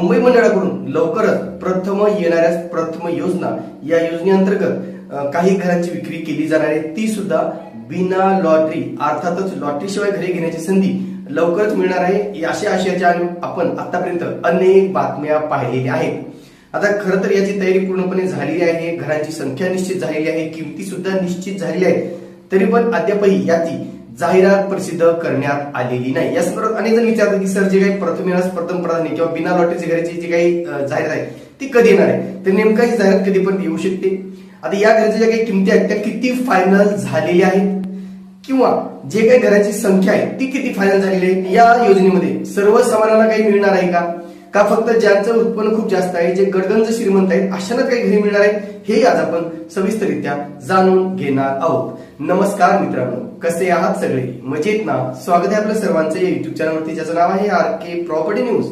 मुंबई मंडळाकडून लवकरच प्रथम येणाऱ्या प्रथम योजना या योजनेअंतर्गत काही घरांची विक्री केली जाणार आहे, ती सुद्धा बिना लॉटरी, अर्थातच लॉटरीशिवाय घरे घेण्याची संधी लवकरच मिळणार आहे अशा आशयाच्या आपण आतापर्यंत अनेक बातम्या पाहिलेल्या आहेत. आता खरं तर याची तयारी पूर्णपणे झालेली आहे, घरांची संख्या निश्चित झालेली आहे, किमती सुद्धा निश्चित झालेल्या आहेत, तरी पण अद्यापही याची जाहिरात प्रसिद्ध करण्यात आलेली नाही. या संदर्भात अनेक जण विचारतात की सर, जे काही प्रथम येणार प्रथम प्राधान्य किंवा बिना लॉटरीची घराची जी काही जाहिरात आहे ती कधी येणार आहे, तर नेमका ही जाहिरात कधी पण येऊ शकते. आता या घराच्या ज्या काही किमती आहेत त्या किती फायनल झालेल्या आहेत किंवा जे काही घराची संख्या आहे ती किती फायनल झालेली आहे, या योजनेमध्ये सर्वसामान्यांना काही मिळणार आहे का फक्त ज्यांचं उत्पन्न खूप जास्त आहे, जे गडगंज श्रीमंत आहेत अशांना काही घरे मिळणार आहे, हे आज आपण सविस्तररित्या जाणून घेणार आहोत. नमस्कार मित्रांनो, कसे आहात सगळे? मजेत ना? स्वागत आहे आपल्या सर्वांचं या युट्यूब चॅनलवरती, ज्याचं नाव आहे आरके प्रॉपर्टी न्यूज.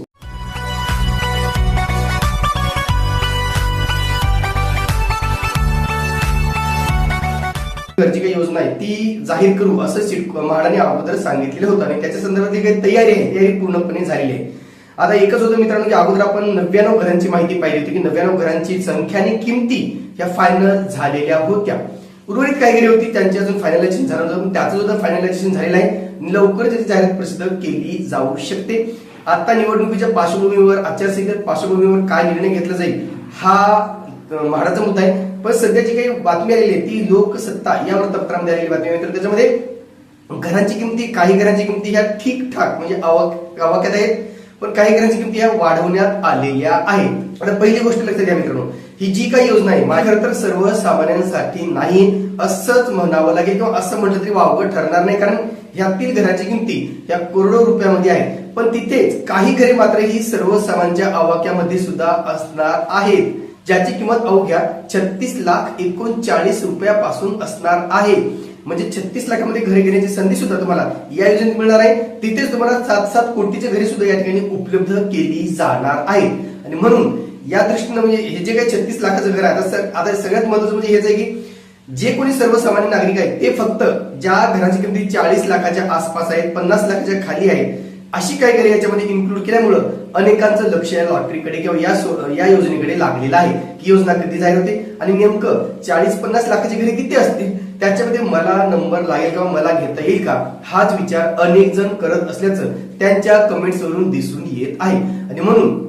जी काही योजना आहे ती जाहीर करू असं म्हाडाने अगोदर सांगितलेलं होतं आणि त्याच्या संदर्भात जी काही तयारी आहे ती पूर्णपणे झालेली आहे. आता एकच होतं मित्रांनो की अगोदर आपण 99 घरांची माहिती पाहिली होती की 99 घरांची संख्या आणि किमती या फायनल झालेल्या होत्या. उर्वरित काही घरे होती त्यांची अजून फायनलायझेशन झालं नव्हतं, त्याचं सुद्धा फायनलायझेशन झालेलं आहे. लवकरच त्याची जाहिरात प्रसिद्ध केली जाऊ शकते. आता निवडणुकीच्या पार्श्वभूमीवर, आचारसंहितेच्या पार्श्वभूमीवर काय निर्णय घेतला जाईल हा म्हाडाचा मुद्दा आहे. पण सध्याची काही बातमी आलेली आहे ती लोकसत्ता या वृत्तपत्रामध्ये आलेली बातमी आहे. तर त्याच्यामध्ये घरांची किमती, काही घरांची किमती ह्या ठीकठाक म्हणजे आवाक्यात आहेत, पण काही घरांची किमती ह्या वाढवण्यात आलेल्या आहेत. आता पहिली गोष्ट लक्षात घ्या मित्रांनो, ही जी काही योजना आहे माझ्या खरं तर सर्वसामान्यांसाठी नाही असंच म्हणावं लागेल किंवा असं म्हटलं तरी वावगं ठरणार नाही, कारण ह्यातील घराची किमती या करोडो रुपयामध्ये आहे. पण तिथेच काही घरे मात्र ही सर्वसामान्यांच्या आवाक्यामध्ये सुद्धा असणार आहेत, ज्याची किंमत अवघ्या 36,39,40 रुपयापासून असणार आहे. म्हणजे 36 लाखामध्ये घरे घेण्याची संधी सुद्धा तुम्हाला या योजनेत मिळणार आहे. तिथेच तुम्हाला 7-7 कोटीचे घरे सुद्धा या ठिकाणी उपलब्ध केली जाणार आहेत. आणि म्हणून या दृष्टीने म्हणजे हे जे काही 36 लाखाचं घर आहे, आता सगळ्यात महत्वाचं म्हणजे हेच आहे की जे कोणी सर्वसामान्य नागरिक आहेत ते फक्त ज्या घराची किमती 40 लाखाच्या आसपास आहेत, 50 लाखाच्या खाली आहेत, अशी काही घरे याच्यामध्ये इन्क्लूड केल्यामुळं अनेकांचं लक्ष या लॉटरीकडे किंवा या योजनेकडे लागलेलं आहे की योजना कधी जाहीर होते आणि नेमकं 40-50 लाखाची घरे किती असतील, त्याच्यामध्ये मला नंबर लागेल किंवा मला घेता येईल का, हाच विचार अनेक जण करत असल्याचं त्यांच्या कमेंट्स वरून दिसून येत आहे. आणि म्हणून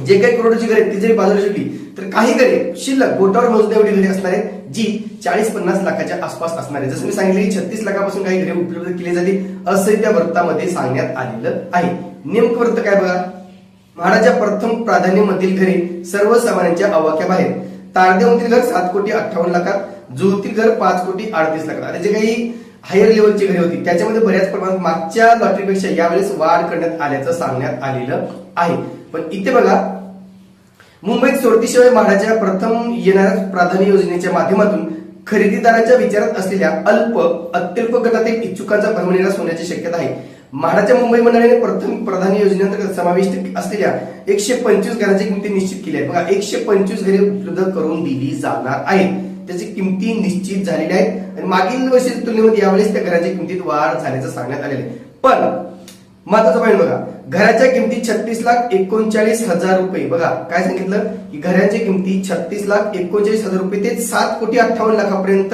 जे काही करोडची घरे ती जरी बाजूला शिकली तर काही घरे शिल्लक बोटावर मोजण्या एवढी घरे असणार आहेत जी 40-50 लाखाच्या आसपास असणार आहे. जसं मी सांगितलं की 36 लाखापासून काही घरे उपलब्ध केली जातील असं त्या वृत्तामध्ये सांगण्यात आलेलं आहे. नेमकं वृत्त काय बघा, म्हाडाच्या प्रथम प्राधान्यमधील घरे सर्वसामान्यांच्या आवाक्याबाहेर. तारदेवमधील घर 7 कोटी 58 लाखात, जुळतील घर 5 कोटी 38 लाखात. आता जे काही हायर लेवलची घरे होती त्याच्यामध्ये बऱ्याच प्रमाणात मागच्या लॉटरीपेक्षा यावेळेस वाढ करण्यात आल्याचं सांगण्यात आलेलं आहे. पण इथे बघा, मुंबईत सोडतीशिवाय म्हाडाच्या प्रथम येणाऱ्या प्राधान्य योजनेच्या माध्यमातून खरेदीदाराच्या विचारात असलेल्या अत्यल्प गटातील इच्छुकांचा भरमनिरास होण्याची शक्यता आहे. म्हाडाच्या मुंबई मंडळाने प्रथम प्राधान्य योजनेअंतर्गत समाविष्ट असलेल्या 125 घरांची किमती निश्चित केली आहे. बघा, 125 घरे उपलब्ध करून दिली जाणार आहेत, त्याची किमती निश्चित झालेल्या आहेत आणि मागील वर्षीच्या तुलनेमध्ये यावेळेस त्या घराच्या किमतीत वाढ झाल्याचं सांगण्यात आलेलं आहे. पण महत्वाचा पॉईंट बघा, घराच्या किमती 36,39,000 रुपये. बघा काय सांगितलं की घराच्या किमती 36,39,000 रुपये ते 7 कोटी 58 लाखापर्यंत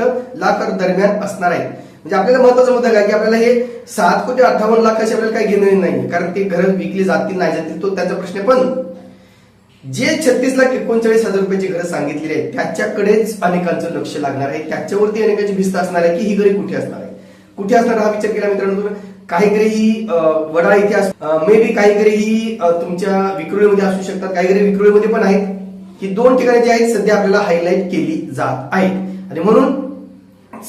दरम्यान असणार आहेत. म्हणजे आपल्याला महत्वाचा मुद्दा काय की आपल्याला हे 7 कोटी 58 लाखाचे आपल्याला काही घेणं नाही, कारण ते घर विकली जातील नाही जातील तो त्याचा प्रश्न. पण जे 36,39,000 रुपयाची घरं सांगितलेली आहेत त्याच्याकडेच अनेकांचं लक्ष लागणार आहे, त्याच्यावरती अनेकांची भिस्त असणार आहे की ही घरे कुठे असणार आहे, कुठे असणार हा विचार केला मित्रांनो. काही घरे ही वडाळा इथे मे बी, काही घरे ही तुमच्या विक्रोळीमध्ये असू शकतात, काही घरे विक्रोळीमध्ये पण आहेत. ही 2 ठिकाणे जी आहेत सध्या आपल्याला हायलाईट केली जात आहेत. आणि म्हणून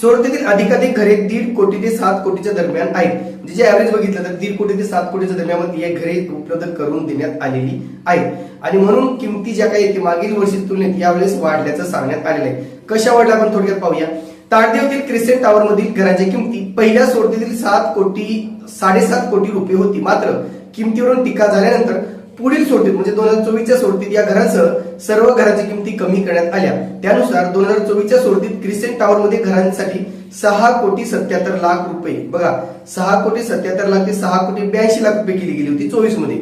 सोडतीतील अधिकाधिक घरे 1.5 कोटी ते 7 कोटीच्या दरम्यान आहेत. म्हणजे जे ऍव्हरेज बघितलं तर 1.5 कोटी ते 7 कोटीच्या दरम्यान ही घरे उपलब्ध करून देण्यात आलेली आहेत. आणि म्हणून किमती ज्या काही येते मागील वर्षी तुलनेत यावेळेस वाढल्याचं सांगण्यात आलेलं आहे. कशा वाढल्या आपण थोडक्यात पाहूया. तारदेवतील क्रिसेंट टॉवर मधील घरांच्या किमती पहिल्या सोडतीतील 7.5 कोटी रुपये होती. मात्र किमतीवरून टीका झाल्यानंतर पुढील सोडतीत म्हणजे 2024च्या सोडतीत या घरांसह सर्व घरांच्या किमती कमी करण्यात आल्या. त्यानुसार 2024च्या सोडतीत क्रिसेंट टॉवर मध्ये घरांसाठी 6 कोटी 77 लाख रुपये, बघा 6 कोटी 77 लाख ते 6 कोटी 82 लाख रुपये केली गेली होती 24 मध्ये.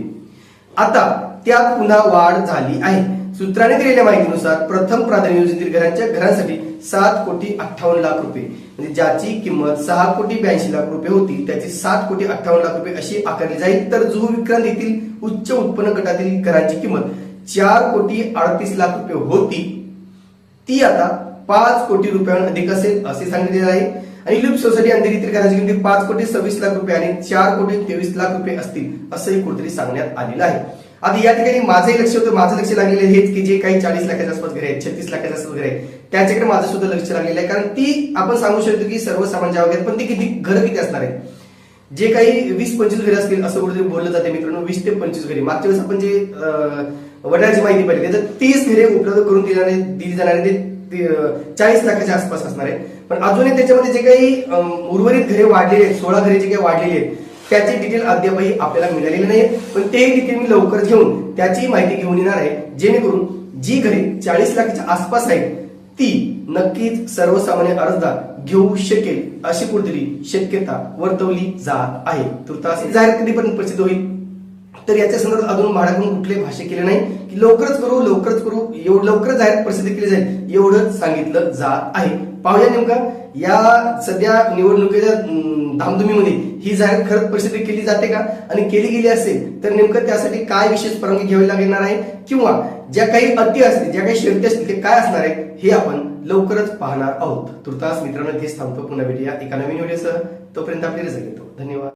आता त्यात पुन्हा वाढ झाली आहे. सूत्राने दिलेल्या माहितीनुसार प्रथम प्राधान्य योजनेतील घरांसाठी 7,58,00,000 म्हणजे ज्याची किंमत 6,82,00,000 रुपये होती त्याची 7,58,00,000 अशी आकारली जाईल. तर जुहू विक्रांत येथील उच्च उत्पन्न गटातील घरांची किंमत 4,38,00,000 होती ती आता 5 कोटी रुपयांहून अधिक असेल असे सांगितलेले आहे. आणि लूप सोसायटी अंतर्गत घरांची किंमत 5,26,00,000 आणि 4,23,00,000 असतील असंही कुठेतरी सांगण्यात आलेलं आहे. आता या ठिकाणी माझंही लक्ष होतं, माझं लक्ष लागलेलं हेच की जे काही 40 लाखाच्या आसपास घरे आहेत, 36 लाखाच्या आसपास घरे आहेत त्याच्याकडे माझं सुद्धा लक्ष लागलेलं आहे. कारण ती आपण सांगू शकतो की सर्वसामान्य वगैरे पण ती किती घर किती असणार आहे. जे काही 20-25 घरे असतील असं कुठेतरी बोललं जाते मित्रांनो. 20 ते 25 घरे. मागच्या वेळेस आपण जे वडिलांची माहिती पाहिली त्याच्यात 30 घरे उपलब्ध करून दिली जाणारे ते 40 लाखाच्या आसपास असणार आहे. पण अजूनही त्याच्यामध्ये जे काही उर्वरित घरे वाढलेले आहेत, 16 घरे जे काही वाढलेली आहेत त्याची डिटेल अद्यापही आपल्याला मिळालेली नाही. पण ते डिटेल मी लवकर घेऊन त्याची माहिती घेऊन येणार आहे जेणेकरून जी घरे 40 लाखाच्या आसपास आहेत ती नक्कीच सर्वसामान्य अर्जदार घेऊ शकेल अशी कुठेतरी शक्यता वर्तवली जात आहे. तुर्तास जाहीर कधीपर्यंत प्रसिद्ध होईल तर याच्या संदर्भात अजून म्हाडाकडून कुठले भाष्य केले नाही की लवकरच करू एवढं लवकरच जाहीर प्रसिद्ध केली जाईल एवढं सांगितलं जात आहे. पाहूया नेमका या सध्या निवडणुकीच्या धामधुमीमध्ये ही जाहीर खरंच प्रसिद्ध केली जाते का आणि केली गेली असेल तर नेमकं त्यासाठी काय विशेष परवानगी घ्यावी लागणार आहे किंवा ज्या काही अटी असतील ज्या काही शर्ती असतील ते काय असणार आहे हे आपण लवकरच पाहणार आहोत. तुर्तास मित्रांनो इथेच थांबतो. पुन्हा भेटूया एका नवीन व्हिडिओसह. तोपर्यंत आपली रजा घेतो. धन्यवाद.